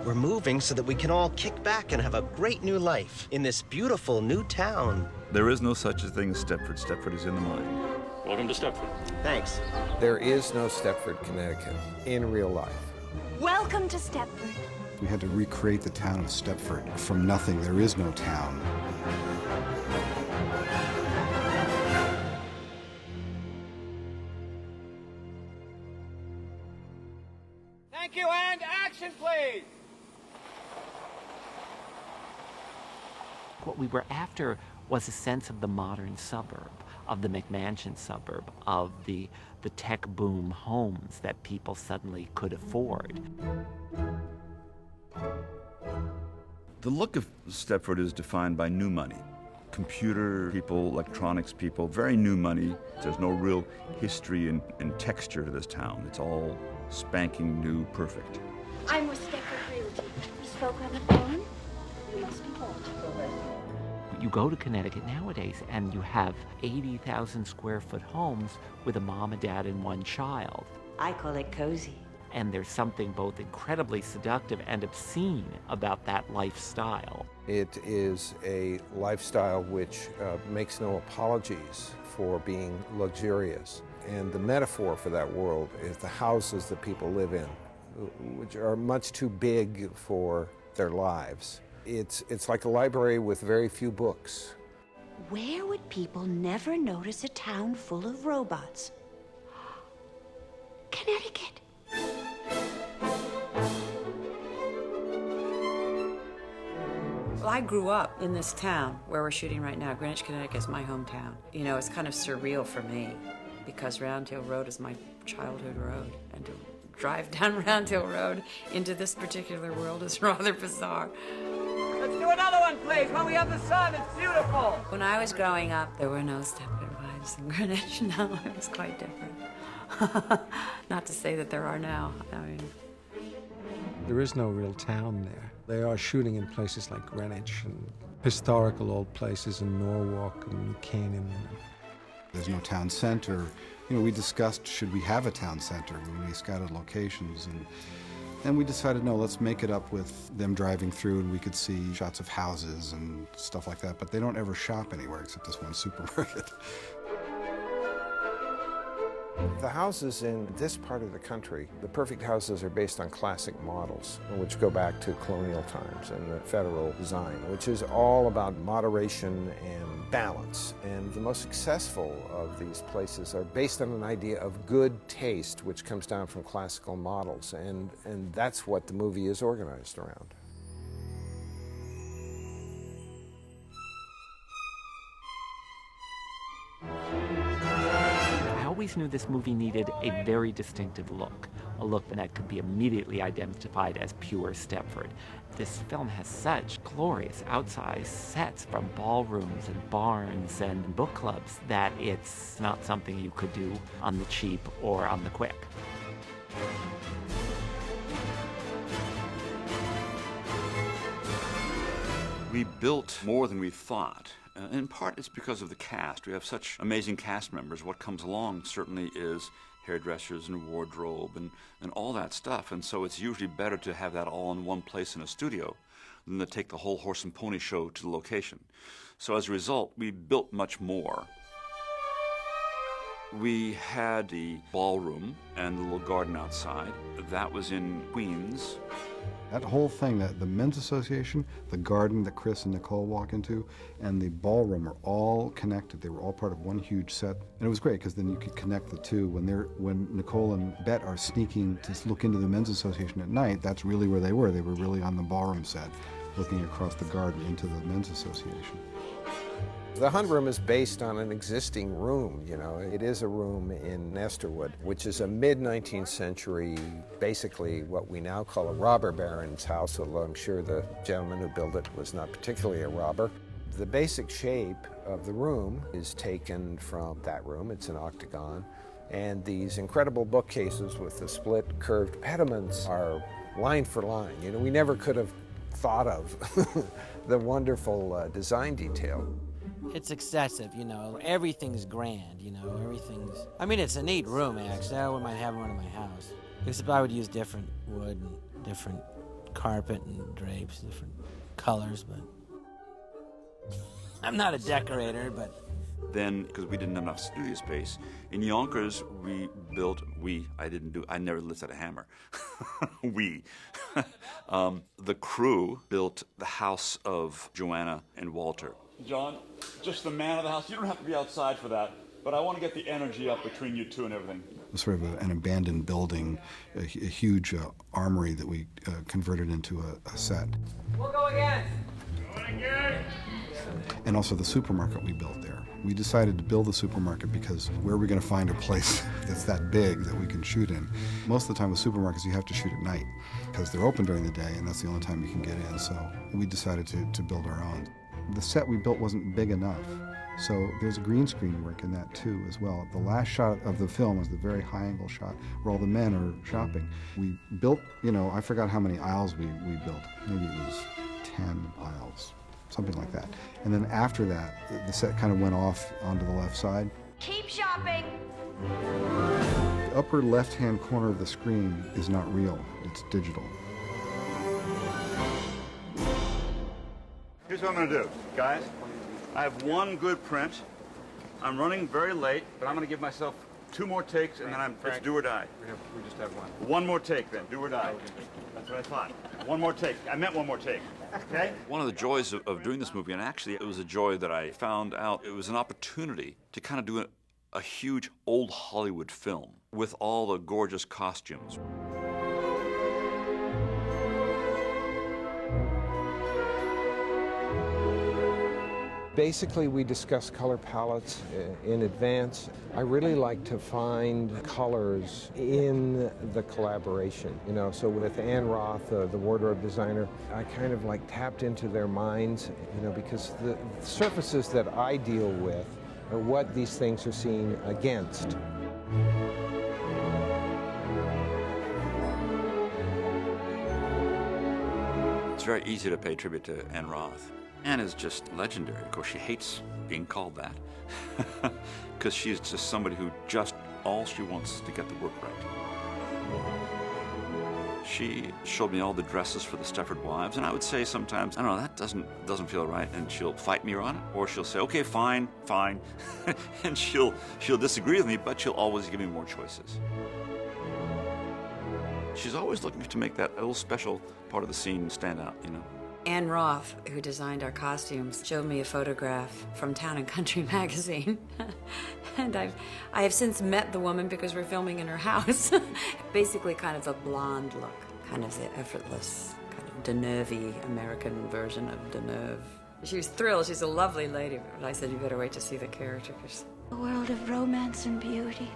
We're moving so that we can all kick back and have a great new life in this beautiful new town. There is no such a thing as Stepford. Stepford is in the mind. Welcome to Stepford. Thanks. There is no Stepford, Connecticut in real life. Welcome to Stepford. We had to recreate the town of Stepford. From nothing, there is no town. Thank you, and action, please! What we were after was a sense of the modern suburb, of the McMansion suburb, of the tech boom homes that people suddenly could afford. The look of Stepford is defined by new money. Computer people, electronics people, very new money. There's no real history and texture to this town. It's all spanking new, perfect. I'm with Stepford Realty. We spoke on the phone. You must be home. You go to Connecticut nowadays and you have 80,000 square foot homes with a mom, a dad, and one child. I call it cozy. And there's something both incredibly seductive and obscene about that lifestyle. It is a lifestyle which makes no apologies for being luxurious. And the metaphor for that world is the houses that people live in, which are much too big for their lives. It's like a library with very few books. Where would people never notice a town full of robots? Connecticut. Well, I grew up in this town where we're shooting right now. Greenwich, Connecticut is my hometown. You know, it's kind of surreal for me because Round Hill Road is my childhood road. And to drive down Round Hill Road into this particular world is rather bizarre. Let's do another one, please. When we have the sun, it's beautiful. When I was growing up, there were no Stepford Wives in Greenwich. No, it was quite different. Not to say that there are now. I mean, there is no real town there. They are shooting in places like Greenwich and historical old places in Norwalk and New Canaan. There's no town center. You know, we discussed, should we have a town center when we scouted locations, and then we decided, no, let's make it up with them driving through and we could see shots of houses and stuff like that, but they don't ever shop anywhere except this one supermarket. The houses in this part of the country, the perfect houses are based on classic models, which go back to colonial times and the federal design, which is all about moderation and balance. And the most successful of these places are based on an idea of good taste, which comes down from classical models. And that's what the movie is organized around. I always knew this movie needed a very distinctive look, a look that could be immediately identified as pure Stepford. This film has such glorious outsized sets from ballrooms and barns and book clubs that it's not something you could do on the cheap or on the quick. We built more than we thought. In part, it's because of the cast. We have such amazing cast members. What comes along certainly is hairdressers and wardrobe and all that stuff. And so it's usually better to have that all in one place in a studio than to take the whole horse and pony show to the location. So as a result, we built much more. We had the ballroom and the little garden outside. That was in Queens. That whole thing, the men's association, the garden that Chris and Nicole walk into, and the ballroom are all connected. They were all part of one huge set. And it was great because then you could connect the two. When Nicole and Bet are sneaking to look into the men's association at night, that's really where they were. They were really on the ballroom set, looking across the garden into the men's association. The Hunt Room is based on an existing room, you know. It is a room in Nesterwood, which is a mid-19th century, basically what we now call a robber baron's house, although I'm sure the gentleman who built it was not particularly a robber. The basic shape of the room is taken from that room. It's an octagon. And these incredible bookcases with the split curved pediments are line for line. You know, we never could have thought of the wonderful design detail. It's excessive, you know. Everything's grand, you know. Everything's... I mean, it's a neat room, actually. I wouldn't mind having one in my house. Except I would use different wood and different carpet and drapes, different colors, but I'm not a decorator, but... Then, because we didn't have enough studio space, in Yonkers, I never lifted a hammer. The crew built the house of Joanna and Walter. John, just the man of the house. You don't have to be outside for that, but I want to get the energy up between you two and everything. It was sort of an abandoned building, a huge armory that we converted into a set. We'll go again. Going again. And also the supermarket we built there. We decided to build the supermarket because where are we going to find a place that's that big that we can shoot in? Most of the time with supermarkets you have to shoot at night because they're open during the day and that's the only time you can get in. So we decided to build our own. The set we built wasn't big enough. So there's green screen work in that too as well. The last shot of the film is the very high angle shot where all the men are shopping. We built, I forgot how many aisles we built. Maybe it was 10 aisles. Something like that. And then after that, the set kind of went off onto the left side. Keep shopping. The upper left-hand corner of the screen is not real, it's digital. Here's what I'm going to do, guys. I have one good print. I'm running very late, but I'm going to give myself 2 more takes, and then it's do or die. We just have one. One more take, then. Do or die. That's what I thought. One more take. I meant one more take. Okay? One of the joys of doing this movie, and actually it was a joy that I found out, it was an opportunity to kind of do a huge old Hollywood film with all the gorgeous costumes. Basically, we discuss color palettes in advance. I really like to find colors in the collaboration. So with Ann Roth, the wardrobe designer, I kind of tapped into their minds, because the surfaces that I deal with are what these things are seen against. It's very easy to pay tribute to Ann Roth. Ann is just legendary. Of course, she hates being called that because she's just somebody who all she wants is to get the work right. She showed me all the dresses for the Stepford Wives, and I would say sometimes, I don't know, that doesn't feel right, and she'll fight me on it, or she'll say, okay, fine, and she'll disagree with me, but she'll always give me more choices. She's always looking to make that little special part of the scene stand out, Ann Roth, who designed our costumes, showed me a photograph from Town and Country magazine. And I have since met the woman because we're filming in her house. Basically kind of the blonde look, kind of the effortless, kind of Deneuve-y American version of Deneuve. She was thrilled. She's a lovely lady. But I said, you better wait to see the characters. A world of romance and beauty,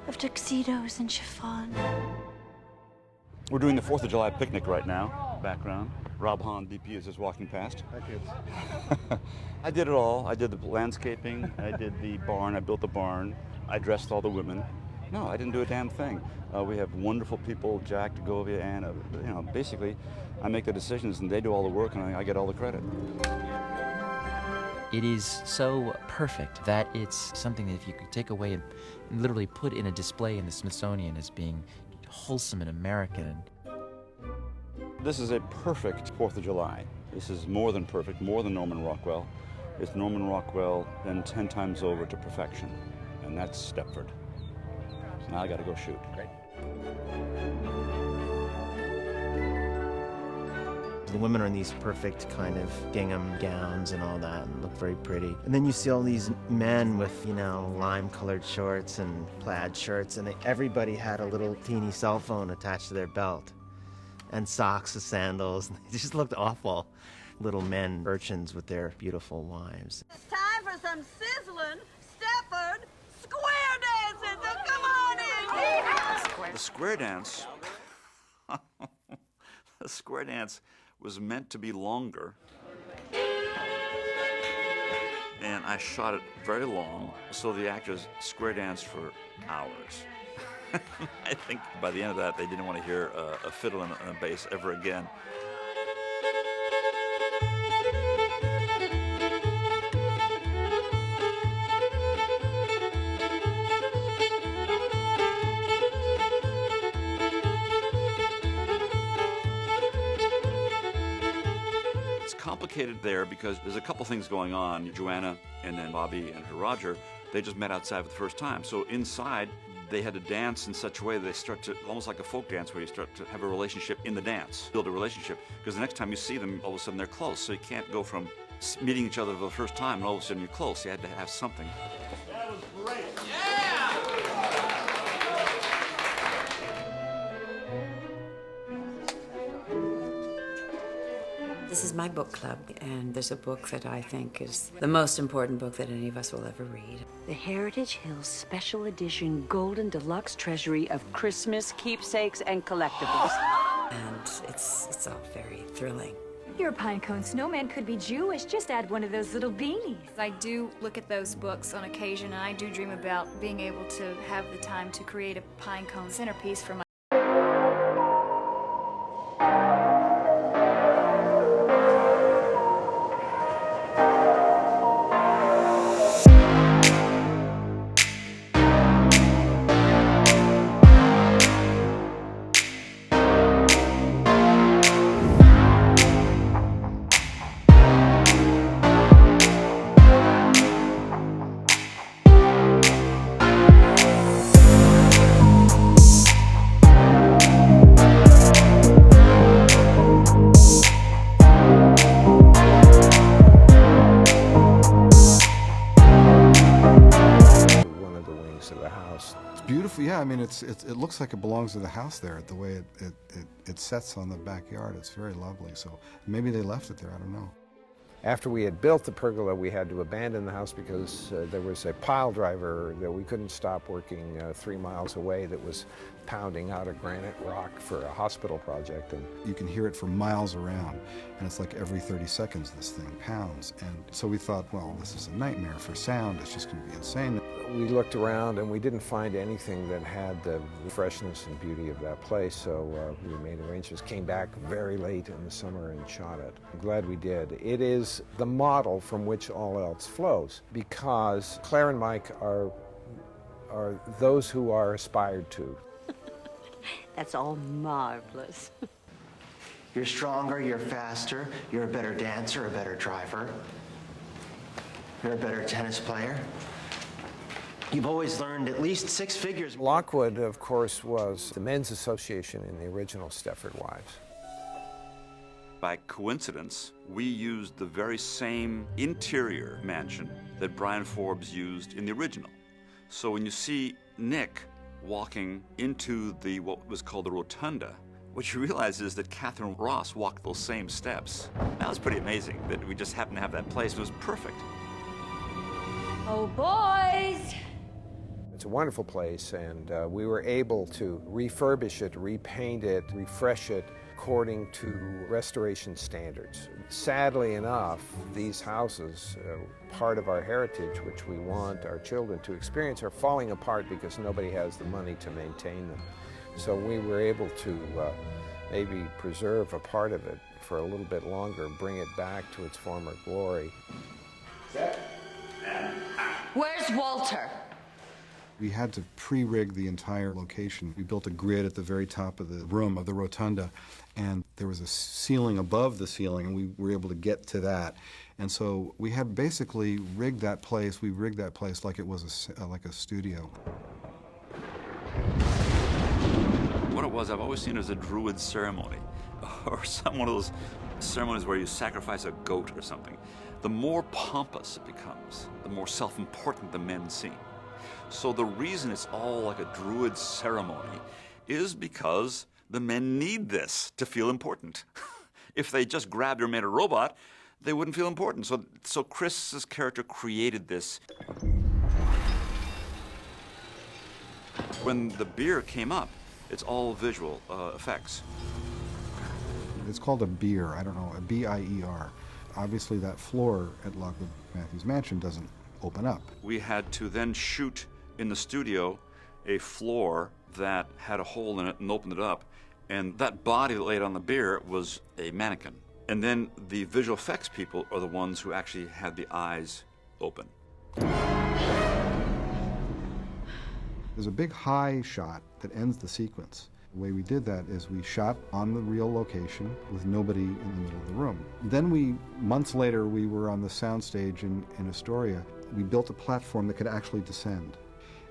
of tuxedos and chiffon. We're doing the 4th of July picnic right now. Background. Rob Hahn, DP, is just walking past. Hi, kids. I did it all. I did the landscaping. I did the barn. I built the barn. I dressed all the women. No, I didn't do a damn thing. We have wonderful people, Jack, Govia, Anna. Basically, I make the decisions and they do all the work and I get all the credit. It is so perfect that it's something that if you could take away and literally put in a display in the Smithsonian as being wholesome and American. This is a perfect 4th of July. This is more than perfect, more than Norman Rockwell. It's Norman Rockwell then 10 times over to perfection, and that's Stepford. So now I got to go shoot. Great. The women are in these perfect kind of gingham gowns and all that and look very pretty. And then you see all these men with, lime-colored shorts and plaid shirts, and everybody had a little teeny cell phone attached to their belt and socks and sandals. They just looked awful. Little men, urchins with their beautiful wives. It's time for some sizzling Stepford square dances, so come on in. The square dance, was meant to be longer. And I shot it very long, so the actors square danced for hours. I think by the end of that, they didn't want to hear a fiddle and a bass ever again. complicated there because there's a couple things going on. Joanna and then Bobby and her Roger, they just met outside for the first time. So inside, they had to dance in such a way that they start to, almost like a folk dance, where you start to have a relationship in the dance, build a relationship. Because the next time you see them, all of a sudden they're close. So you can't go from meeting each other for the first time and all of a sudden you're close. You had to have something. That was great. This is my book club, and there's a book that I think is the most important book that any of us will ever read. The Heritage Hills Special Edition Golden Deluxe Treasury of Christmas Keepsakes and Collectibles. And it's all very thrilling. Your pinecone snowman could be Jewish. Just add one of those little beanies. I do look at those books on occasion, and I do dream about being able to have the time to create a pinecone centerpiece for my Yeah, I mean, it looks like it belongs to the house there, the way it sets on the backyard. It's very lovely, so maybe they left it there, I don't know. After we had built the pergola, we had to abandon the house because there was a pile driver that we couldn't stop working 3 miles away that was pounding out a granite rock for a hospital project. And you can hear it for miles around, and it's like every 30 seconds this thing pounds. And so we thought, well, this is a nightmare for sound. It's just going to be insane. We looked around and we didn't find anything that had the freshness and beauty of that place, so we made arrangements, came back very late in the summer and shot it. I'm glad we did. It is the model from which all else flows, because Claire and Mike are those who are aspired to. That's all marvelous. You're stronger, you're faster, you're a better dancer, a better driver. You're a better tennis player. You've always learned at least 6 figures. Lockwood, of course, was the men's association in the original Stepford Wives. By coincidence, we used the very same interior mansion that Brian Forbes used in the original. So when you see Nick walking into what was called the rotunda, what you realize is that Catherine Ross walked those same steps. That was pretty amazing that we just happened to have that place. It was perfect. Oh, boys! It's a wonderful place, and we were able to refurbish it, repaint it, refresh it according to restoration standards. Sadly enough, these houses, part of our heritage, which we want our children to experience, are falling apart because nobody has the money to maintain them. So we were able to maybe preserve a part of it for a little bit longer, bring it back to its former glory. Where's Walter? We had to pre-rig the entire location. We built a grid at the very top of the room of the rotunda, and there was a ceiling above the ceiling, and we were able to get to that. And so we had basically rigged that place. We rigged that place like it was like a studio. What it was, I've always seen it as a druid ceremony, or one of those ceremonies where you sacrifice a goat or something. The more pompous it becomes, the more self-important the men seem. So the reason it's all like a druid ceremony is because the men need this to feel important. If they just grabbed or made a robot, they wouldn't feel important. So Chris's character created this. When the beer came up, it's all visual effects. It's called a bier, I don't know, a B-I-E-R. Obviously that floor at Lockwood Matthews Mansion doesn't open up. We had to then shoot in the studio a floor that had a hole in it and opened it up, and that body that laid on the beer was a mannequin. And then the visual effects people are the ones who actually had the eyes open. There's a big high shot that ends the sequence, The way we did that is we shot on the real location with nobody in the middle of the room. Then months later, we were on the soundstage in Astoria. We built a platform that could actually descend.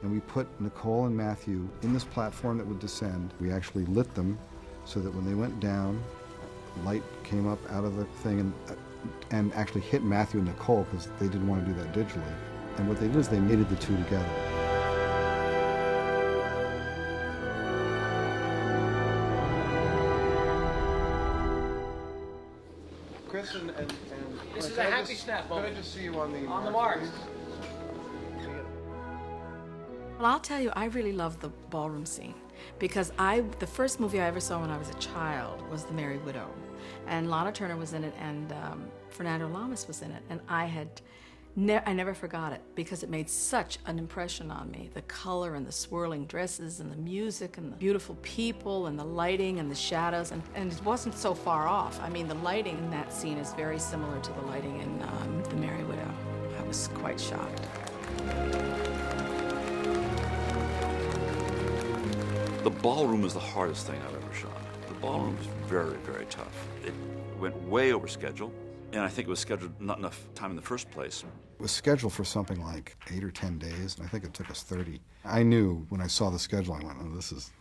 And we put Nicole and Matthew in this platform that would descend. We actually lit them so that when they went down, light came up out of the thing and actually hit Matthew and Nicole because they didn't want to do that digitally. And what they did is they mated the two together. Chris and This is a happy snap moment. Could I just see you on the mark? Well, I'll tell you, I really love the ballroom scene because the first movie I ever saw when I was a child was The Merry Widow, and Lana Turner was in it, and Fernando Lamas was in it, and I never forgot it because it made such an impression on me. The color and the swirling dresses and the music and the beautiful people and the lighting and the shadows, and it wasn't so far off. I mean, the lighting in that scene is very similar to the lighting in The Merry Widow. I was quite shocked. The ballroom is the hardest thing I've ever shot. The ballroom is very, very tough. It went way over schedule, and I think it was scheduled not enough time in the first place. It was scheduled for something like 8 or 10 days, and I think it took us 30. I knew when I saw the schedule, I went, oh, this is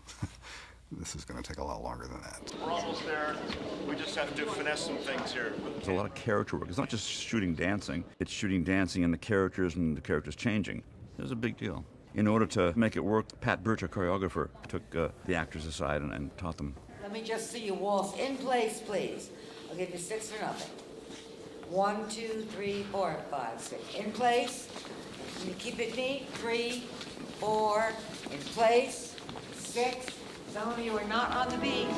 going to take a lot longer than that. We're almost there. We just have to finesse some things here. There's a lot of character work. It's not just shooting dancing. It's shooting dancing and the characters changing. It was a big deal. In order to make it work, Pat Birch, our choreographer, took the actors aside and taught them. Let me just see you waltz in place, please. I'll give you 6 or nothing. 1, 2, 3, 4, 5, 6. In place. You keep it neat. 3, 4. In place. 6. Some of you are not on the beat.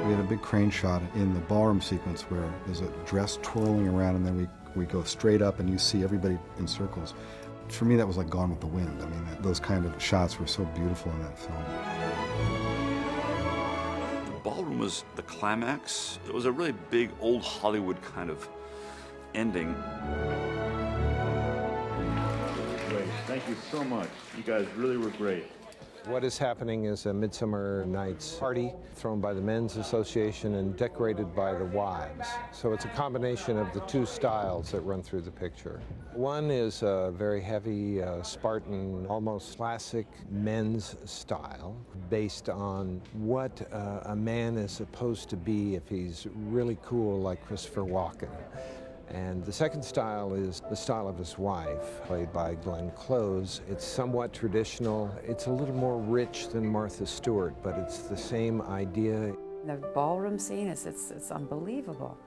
We had a big crane shot in the ballroom sequence where there's a dress twirling around, and then we go straight up and you see everybody in circles. For me, that was like Gone with the Wind. I mean, those kind of shots were so beautiful in that film. The ballroom was the climax. It was a really big, old Hollywood kind of ending. Great. Thank you so much. You guys really were great. What is happening is a Midsummer Night's Party thrown by the Men's Association and decorated by the Wives. So it's a combination of the two styles that run through the picture. One is a very heavy, Spartan, almost classic men's style based on what a man is supposed to be if he's really cool like Christopher Walken. And the second style is the style of his wife, played by Glenn Close. It's somewhat traditional. It's a little more rich than Martha Stewart, but it's the same idea. The ballroom scene it's unbelievable.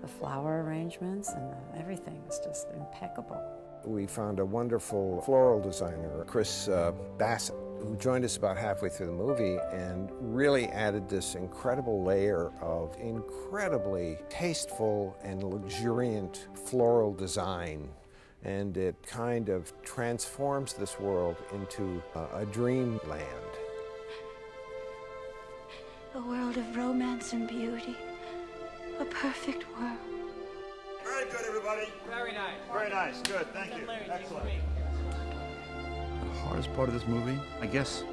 The flower arrangements and everything is just impeccable. We found a wonderful floral designer, Chris Bassett, who joined us about halfway through the movie and really added this incredible layer of incredibly tasteful and luxuriant floral design. And it kind of transforms this world into a dreamland. A world of romance and beauty. A perfect world. Very good, everybody. Very nice. Very nice. Good. Thank you. Excellent. The hardest part of this movie, I guess,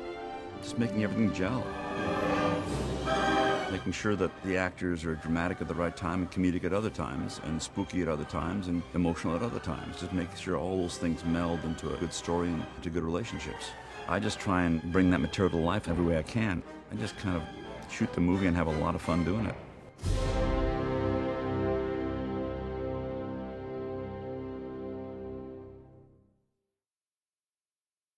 just making everything gel. Making sure that the actors are dramatic at the right time, and comedic at other times, and spooky at other times, and emotional at other times. Just making sure all those things meld into a good story and into good relationships. I just try and bring that material to life every way I can. I just kind of shoot the movie and have a lot of fun doing it.